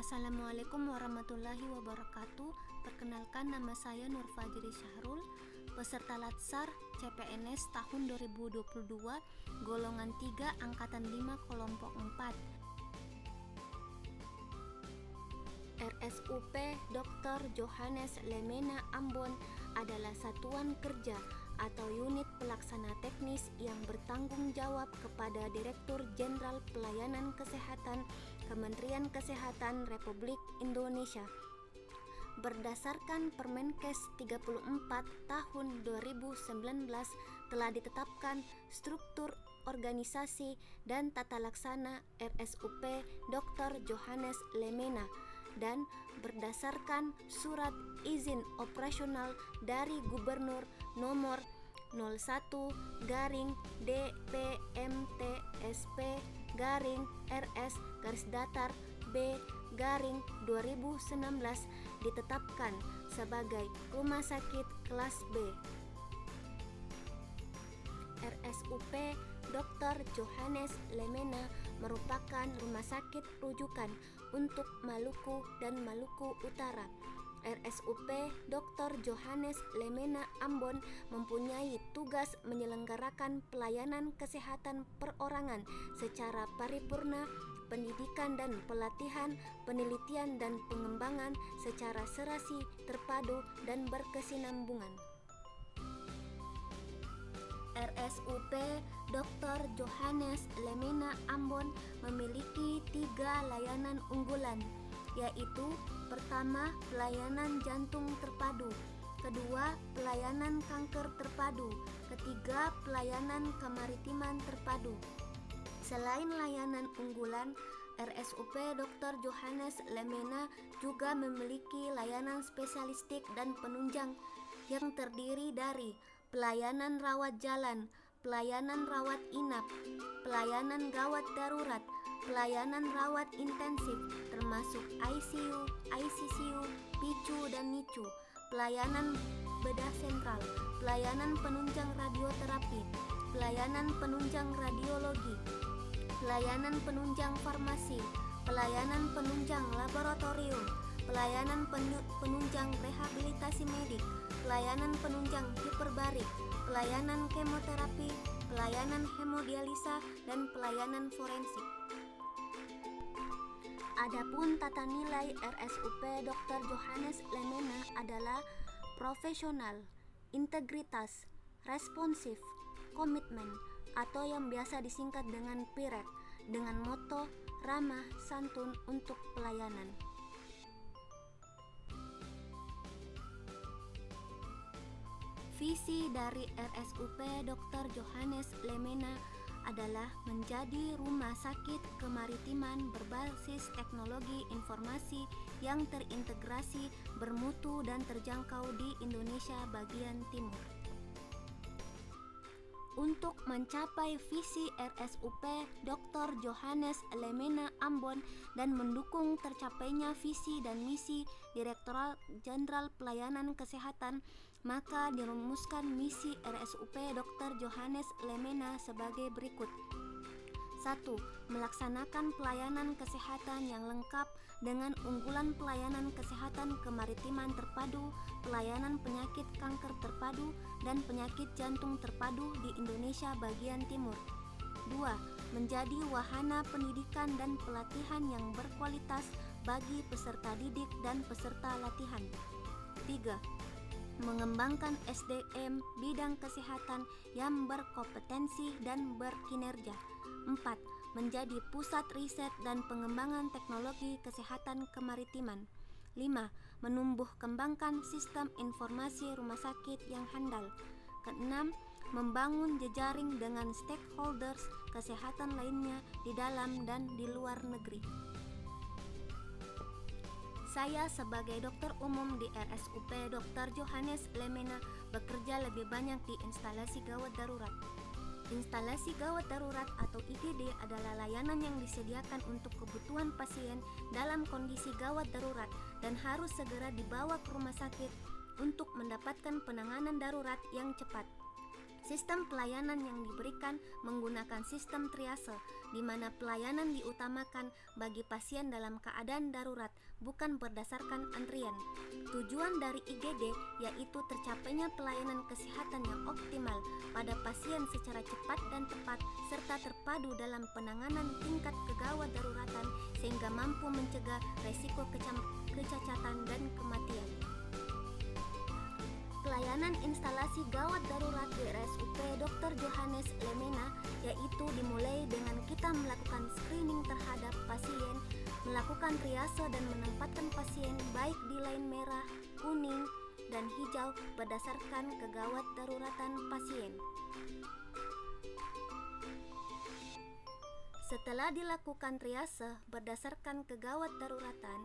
Assalamualaikum warahmatullahi wabarakatuh. Perkenalkan, nama saya Nur Fajri Syahrul, peserta Latsar CPNS tahun 2022, golongan 3, angkatan 5, kelompok 4. RSUP Dr. Johannes Lemena Ambon adalah satuan kerja atau unit pelaksana teknis yang bertanggung jawab kepada Direktur Jenderal Pelayanan Kesehatan Kementerian Kesehatan Republik Indonesia. Berdasarkan Permenkes 34 tahun 2019 telah ditetapkan struktur organisasi dan tata laksana RSUP Dr. Johannes Lemena, dan berdasarkan surat izin operasional dari Gubernur nomor 01-DPMTSP-RS-B-2019 ditetapkan sebagai rumah sakit kelas B. RSUP Dr. Johannes Lemena merupakan rumah sakit rujukan untuk Maluku dan Maluku Utara. RSUP Dr. Johannes Lemena Ambon mempunyai tugas menyelenggarakan pelayanan kesehatan perorangan secara paripurna, pendidikan dan pelatihan, penelitian dan pengembangan secara serasi, terpadu dan berkesinambungan. RSUP Dr. Johannes Lemena Ambon memiliki 3 layanan unggulan, yaitu pertama, pelayanan jantung terpadu, kedua, pelayanan kanker terpadu, ketiga, pelayanan kemaritiman terpadu. Selain layanan unggulan, RSUP Dr. Johannes Lemena juga memiliki layanan spesialistik dan penunjang yang terdiri dari pelayanan rawat jalan, pelayanan rawat inap, pelayanan gawat darurat, pelayanan rawat intensif termasuk ICU, ICCU, PICU dan NICU, pelayanan bedah sentral, pelayanan penunjang radioterapi, pelayanan penunjang radiologi, pelayanan penunjang farmasi, pelayanan penunjang laboratorium, pelayanan penunjang rehabilitasi medik, pelayanan penunjang hiperbarik, pelayanan kemoterapi, pelayanan hemodialisa, dan pelayanan forensik. Adapun tata nilai RSUP Dr. Johannes Lemena adalah profesional, integritas, responsif, komitmen, atau yang biasa disingkat dengan PIRET, dengan moto ramah santun untuk pelayanan. Visi dari RSUP Dr. Johannes Lemena adalah menjadi rumah sakit kemaritiman berbasis teknologi informasi yang terintegrasi, bermutu dan terjangkau di Indonesia bagian timur. Untuk mencapai visi RSUP Dr. Johannes Lemena Ambon dan mendukung tercapainya visi dan misi Direktorat Jenderal Pelayanan Kesehatan, maka dirumuskan misi RSUP Dr. Johannes Lemena sebagai berikut. 1. Melaksanakan pelayanan kesehatan yang lengkap dengan unggulan pelayanan kesehatan kemaritiman terpadu, pelayanan penyakit kanker terpadu, dan penyakit jantung terpadu di Indonesia bagian timur. 2. Menjadi wahana pendidikan dan pelatihan yang berkualitas bagi peserta didik dan peserta latihan. 3. Mengembangkan SDM bidang kesehatan yang berkompetensi dan berkinerja. 4. Menjadi pusat riset dan pengembangan teknologi kesehatan kemaritiman. 5. Menumbuh kembangkan sistem informasi rumah sakit yang handal. Keenam, membangun jejaring dengan stakeholders kesehatan lainnya di dalam dan di luar negeri. Saya sebagai dokter umum di RSUP Dr. Johannes Lemena bekerja lebih banyak di instalasi gawat darurat. Instalasi gawat darurat atau IGD adalah layanan yang disediakan untuk kebutuhan pasien dalam kondisi gawat darurat dan harus segera dibawa ke rumah sakit untuk mendapatkan penanganan darurat yang cepat. Sistem pelayanan yang diberikan menggunakan sistem triase, di mana pelayanan diutamakan bagi pasien dalam keadaan darurat, bukan berdasarkan antrian. Tujuan dari IGD yaitu tercapainya pelayanan kesehatan yang optimal pada pasien secara cepat dan tepat, serta terpadu dalam penanganan tingkat kegawat daruratan sehingga mampu mencegah resiko kecacatan dan kematian. Pelayanan instalasi gawat darurat di RSUP Dr. Johannes Lemena yaitu dimulai dengan kita melakukan screening terhadap pasien, melakukan triase dan menempatkan pasien baik di lain merah, kuning, dan hijau berdasarkan kegawat daruratan pasien. Setelah dilakukan triase berdasarkan kegawat daruratan,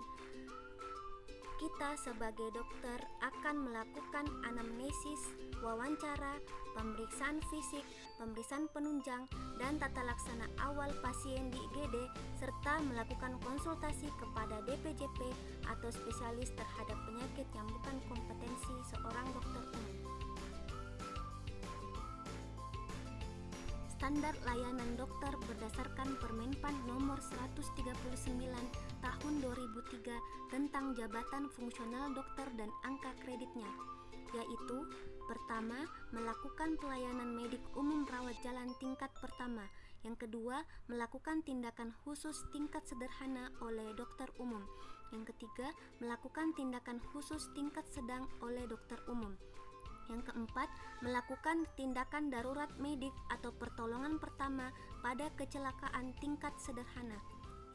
kita sebagai dokter akan melakukan anamnesis, wawancara, pemeriksaan fisik, pemeriksaan penunjang, dan tata laksana awal pasien di IGD, serta melakukan konsultasi kepada DPJP atau spesialis terhadap penyakit yang bukan kompetensi seorang dokter umum. Standar layanan dokter berdasarkan Permenpan Nomor 139 Tahun 2003 tentang jabatan fungsional dokter dan angka kreditnya, yaitu pertama, melakukan pelayanan medik umum rawat jalan tingkat pertama. Yang kedua, melakukan tindakan khusus tingkat sederhana oleh dokter umum. Yang ketiga, melakukan tindakan khusus tingkat sedang oleh dokter umum. Yang keempat, melakukan tindakan darurat medik atau pertolongan pertama pada kecelakaan tingkat sederhana.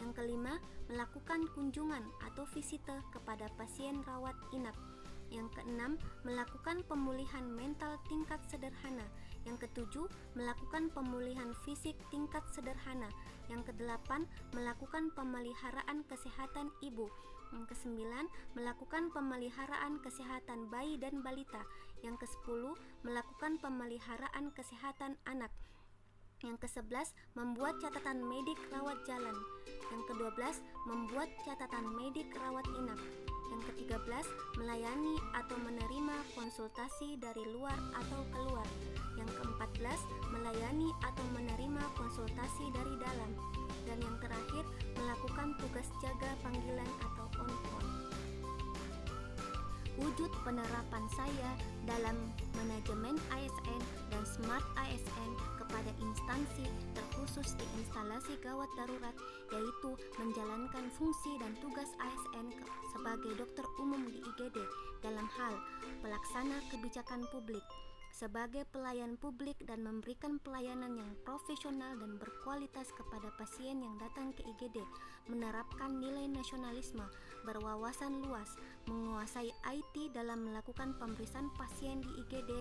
Yang kelima, melakukan kunjungan atau visite kepada pasien rawat inap. Yang keenam, melakukan pemulihan mental tingkat sederhana. Yang ketujuh, melakukan pemulihan fisik tingkat sederhana. Yang kedelapan, melakukan pemeliharaan kesehatan ibu. Yang kesembilan, melakukan pemeliharaan kesehatan bayi dan balita. Yang kesepuluh, melakukan pemeliharaan kesehatan anak. Yang ke-11, membuat catatan medik rawat jalan. Yang ke-12, membuat catatan medik rawat inap. Yang ke-13, melayani atau menerima konsultasi dari luar atau keluar. Yang ke-14, melayani atau menerima konsultasi dari dalam. Dan yang terakhir, melakukan tugas jaga panggilan atau on-call. Wujud penerapan saya dalam manajemen ASN dan Smart ASN kepada instansi terkhusus di instalasi gawat darurat, yaitu menjalankan fungsi dan tugas ASN sebagai dokter umum di IGD dalam hal pelaksana kebijakan publik, sebagai pelayan publik dan memberikan pelayanan yang profesional dan berkualitas kepada pasien yang datang ke IGD, menerapkan nilai nasionalisme, berwawasan luas, menguasai IT dalam melakukan pemeriksaan pasien di IGD,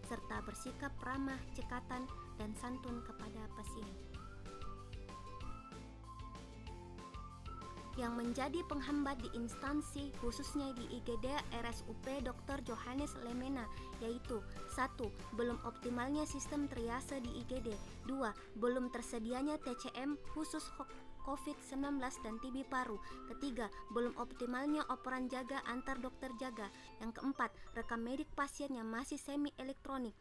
serta bersikap ramah, cekatan, dan santun kepada pasien. Yang menjadi penghambat di instansi khususnya di IGD RSUP Dr. Johannes Lemena yaitu 1. Belum optimalnya sistem triase di IGD. 2. Belum tersedianya TCM khusus COVID-19 dan TB paru. Ketiga, belum optimalnya operan jaga antar dokter jaga. Yang keempat, rekam medik pasien yang masih semi elektronik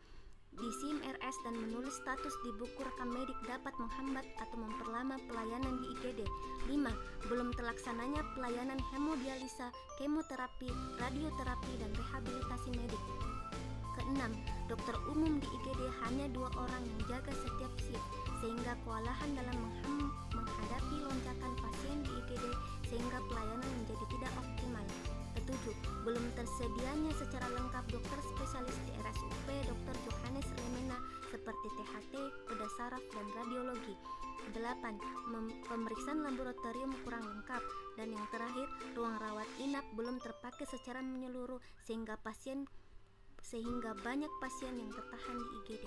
di SIM RS dan menulis status di buku rekam medik dapat menghambat atau memperlama pelayanan di IGD. 5. Belum terlaksananya pelayanan hemodialisa, kemoterapi, radioterapi, dan rehabilitasi medik. Keenam, dokter umum di IGD hanya 2 orang yang jaga setiap shift, sehingga kewalahan dalam menghadapi lonjakan pasien di IGD sehingga pelayanan menjadi tidak optimal. Ketujuh, belum tersedianya secara lengkap dokter spesialis di RSUP Dr. Johannes Lemena seperti THT, bedah saraf, dan radiologi. 8. Pemeriksaan laboratorium kurang lengkap. Dan yang terakhir, ruang rawat inap belum terpakai secara menyeluruh sehingga banyak pasien yang tertahan di IGD.